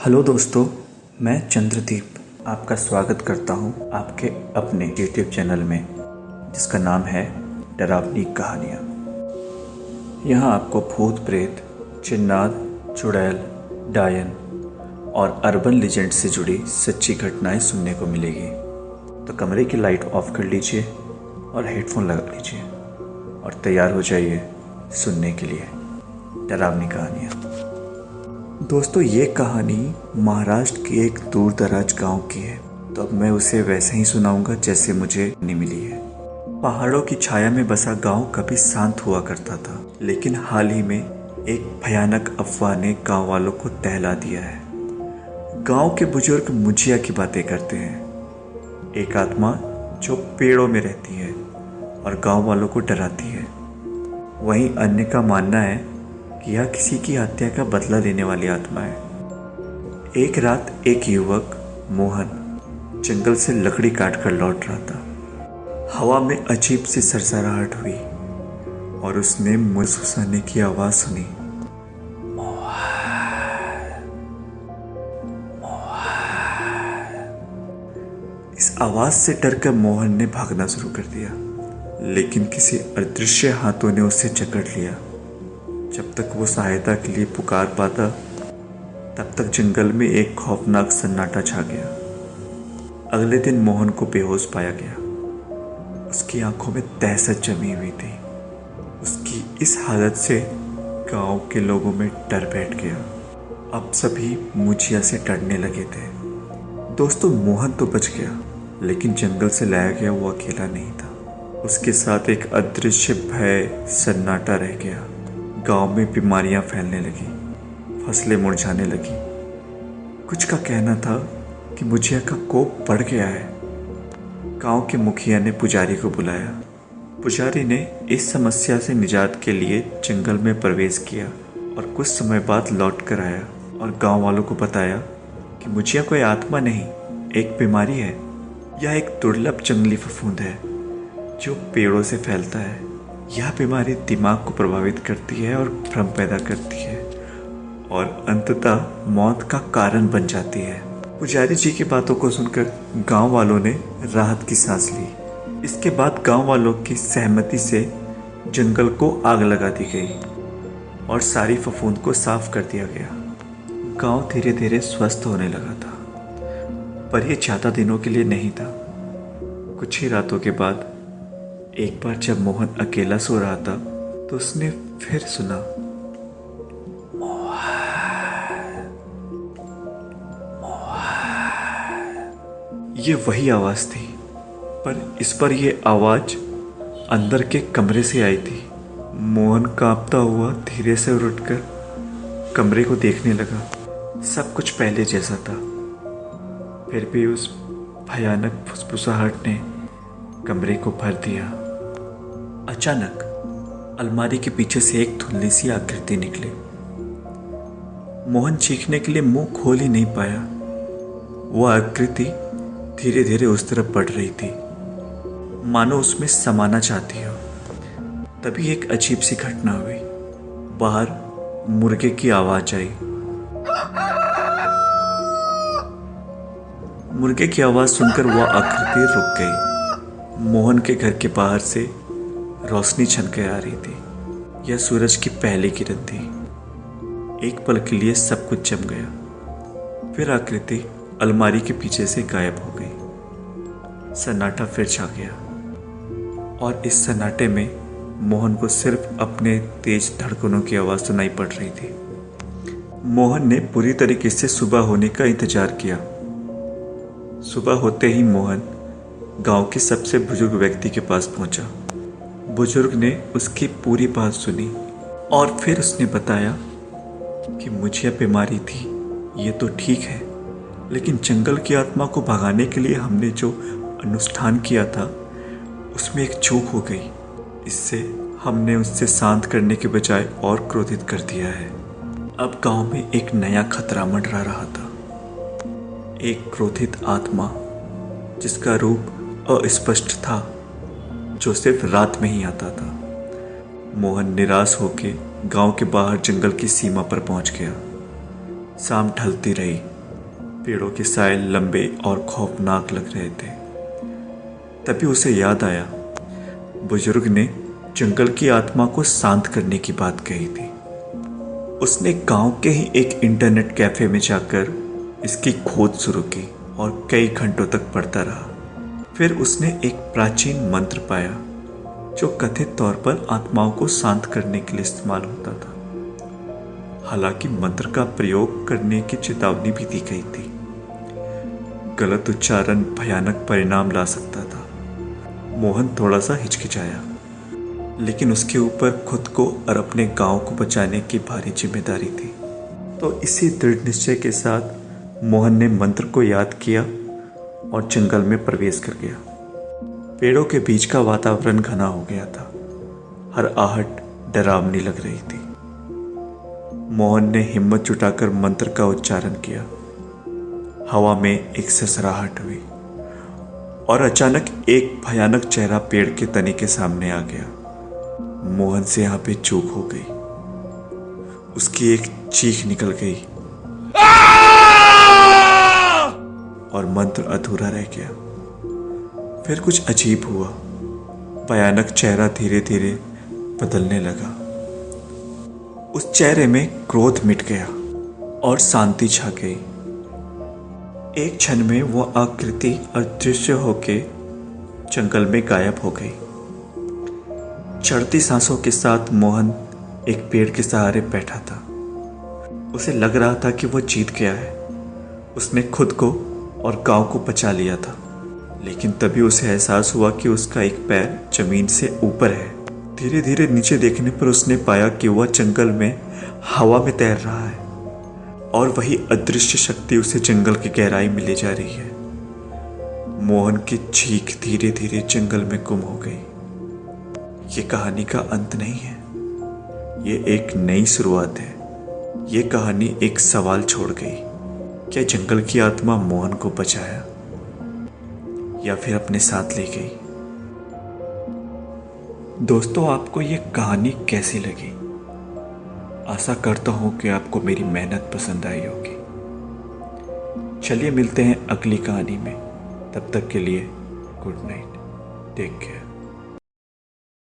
Hello दोस्तों, मैं चंद्रदीप आपका स्वागत करता हूं आपके अपने यूट्यूब चैनल में जिसका नाम है डरावनी कहानियाँ। यहाँ आपको भूत प्रेत, चिन्नाद, चुड़ैल, डायन और अर्बन लेजेंड से जुड़ी सच्ची घटनाएं सुनने को मिलेगी। तो कमरे की लाइट ऑफ कर लीजिए और हेडफोन लगा लीजिए और तैयार हो जाइए सुनने के लिए डरावनी कहानियाँ। दोस्तों, ये कहानी महाराष्ट्र के एक दूर दराज गांव की है, तो अब मैं उसे वैसे ही सुनाऊंगा जैसे मुझे नहीं मिली है। पहाड़ों की छाया में बसा गांव कभी शांत हुआ करता था, लेकिन हाल ही में एक भयानक अफवाह ने गांव वालों को दहला दिया है। गांव के बुजुर्ग मुझिया की बातें करते हैं, एक आत्मा जो पेड़ों में रहती है और गांव वालों को डराती है। वहीं अन्य का मानना है कि यह किसी की हत्या का बदला लेने वाली आत्मा है। एक रात एक युवक मोहन जंगल से लकड़ी काट कर लौट रहा था। हवा में अजीब सी सरसराहट हुई और उसने मुस्कुराने की आवाज सुनी। इस आवाज से डरकर मोहन ने भागना शुरू कर दिया, लेकिन किसी अदृश्य हाथों ने उसे जकड़ लिया। जब तक वो सहायता के लिए पुकार पाता, तब तक जंगल में एक खौफनाक सन्नाटा छा गया। अगले दिन मोहन को बेहोश पाया गया। उसकी आंखों में दहशत जमी हुई थी। उसकी इस हालत से गांव के लोगों में डर बैठ गया। अब सभी मुझिया से डरने लगे थे। दोस्तों, मोहन तो बच गया, लेकिन जंगल से लाया गया वो अकेला नहीं था। उसके साथ एक अदृश्य भय सन्नाटा रह गया। गांव में बीमारियां फैलने लगी, फसलें मुरझाने लगी। कुछ का कहना था कि मुझिया का कोप बढ़ गया है। गांव के मुखिया ने पुजारी को बुलाया। पुजारी ने इस समस्या से निजात के लिए जंगल में प्रवेश किया और कुछ समय बाद लौट कर आया और गांव वालों को बताया कि मुझिया कोई आत्मा नहीं, एक बीमारी है। यह एक दुर्लभ जंगली फफूंद है जो पेड़ों से फैलता है। यह बीमारी दिमाग को प्रभावित करती है और भ्रम पैदा करती है और अंततः मौत का कारण बन जाती है। पुजारी जी की बातों को सुनकर गांव वालों ने राहत की सांस ली। इसके बाद गांव वालों की सहमति से जंगल को आग लगा दी गई और सारी फफूंद को साफ कर दिया गया। गांव धीरे धीरे स्वस्थ होने लगा था, पर यह ज़्यादा दिनों के लिए नहीं था। कुछ ही रातों के बाद एक बार जब मोहन अकेला सो रहा था, तो उसने फिर सुना, ये वही आवाज थी, पर इस पर यह आवाज अंदर के कमरे से आई थी। मोहन कांपता हुआ धीरे से उठकर कमरे को देखने लगा। सब कुछ पहले जैसा था, फिर भी उस भयानक फुसफुसाहट ने कमरे को भर दिया। अचानक अलमारी के पीछे से एक धुंधली सी आकृति निकली। मोहन चीखने के लिए मुंह खोल ही नहीं पाया। वह आकृति धीरे धीरे उस तरफ बढ़ रही थी, मानो उसमें समाना चाहती हो। तभी एक अजीब सी घटना हुई। बाहर मुर्गे की आवाज आई। मुर्गे की आवाज सुनकर वह आकृति रुक गई। मोहन के घर के बाहर से रोशनी छनके आ रही थी। यह सूरज की पहली किरण थी। एक पल के लिए सब कुछ जम गया। फिर आकृति अलमारी के पीछे से गायब हो गई। सन्नाटा फिर छा गया और इस सन्नाटे में मोहन को सिर्फ अपने तेज धड़कनों की आवाज सुनाई पड़ रही थी। मोहन ने पूरी तरीके से सुबह होने का इंतजार किया। सुबह होते ही मोहन गांव के सबसे बुजुर्ग व्यक्ति के पास पहुंचा। बुजुर्ग ने उसकी पूरी बात सुनी और फिर उसने बताया कि मुझे बीमारी थी, ये तो ठीक है, लेकिन जंगल की आत्मा को भगाने के लिए हमने जो अनुष्ठान किया था उसमें एक चूक हो गई। इससे हमने उससे शांत करने के बजाय और क्रोधित कर दिया है। अब गांव में एक नया खतरा मंडरा रहा था। एक क्रोधित आत्मा जिसका रूप अस्पष्ट था, जो सिर्फ रात में ही आता था। मोहन निराश होकर गांव के बाहर जंगल की सीमा पर पहुंच गया। शाम ढलती रही पेड़ों के साए लंबे और खौफनाक लग रहे थे। तभी उसे याद आया, बुजुर्ग ने जंगल की आत्मा को शांत करने की बात कही थी। उसने गांव के ही एक इंटरनेट कैफे में जाकर इसकी खोज शुरू की और कई घंटों तक पढ़ता रहा। फिर उसने एक प्राचीन मंत्र पाया जो कथित तौर पर आत्माओं को शांत करने के लिए इस्तेमाल होता था। हालांकि मंत्र का प्रयोग करने की चेतावनी भी दी गई थी। गलत उच्चारण भयानक परिणाम ला सकता था। मोहन थोड़ा सा हिचकिचाया, लेकिन उसके ऊपर खुद को और अपने गांव को बचाने की भारी जिम्मेदारी थी। तो इसी दृढ़ निश्चय के साथ मोहन ने मंत्र को याद किया और जंगल में प्रवेश कर गया। पेड़ों के बीच का वातावरण घना हो गया था। हर आहट डरावनी लग रही थी। मोहन ने हिम्मत जुटाकर मंत्र का उच्चारण किया। हवा में एक ससराहट हुई और अचानक एक भयानक चेहरा पेड़ के तने के सामने आ गया। मोहन से यहाँ पे चूक हो गई। उसकी एक चीख निकल गई और मंत्र अधूरा रह गया। फिर कुछ अजीब हुआ। भयानक चेहरा धीरे धीरे बदलने लगा। उस चेहरे में क्रोध मिट गया और शांति छा गई। एक क्षण में वो आकृति अदृश्य होके जंगल में गायब हो गई। चढ़ती सांसों के साथ मोहन एक पेड़ के सहारे बैठा था। उसे लग रहा था कि वो जीत गया है। उसने खुद को और गांव को बचा लिया था। लेकिन तभी उसे एहसास हुआ कि उसका एक पैर जमीन से ऊपर है। धीरे धीरे नीचे देखने पर उसने पाया कि वह जंगल में हवा में तैर रहा है और वही अदृश्य शक्ति उसे जंगल की गहराई में ले जा रही है। मोहन की चीख धीरे धीरे जंगल में गुम हो गई। ये कहानी का अंत नहीं है, ये एक नई शुरुआत है। ये कहानी एक सवाल छोड़ गई, क्या जंगल की आत्मा मोहन को बचाया या फिर अपने साथ ले गई? दोस्तों, आपको ये कहानी कैसी लगी? आशा करता हूं कि आपको मेरी मेहनत पसंद आई होगी। चलिए मिलते हैं अगली कहानी में। तब तक के लिए गुड नाइट, टेक केयर।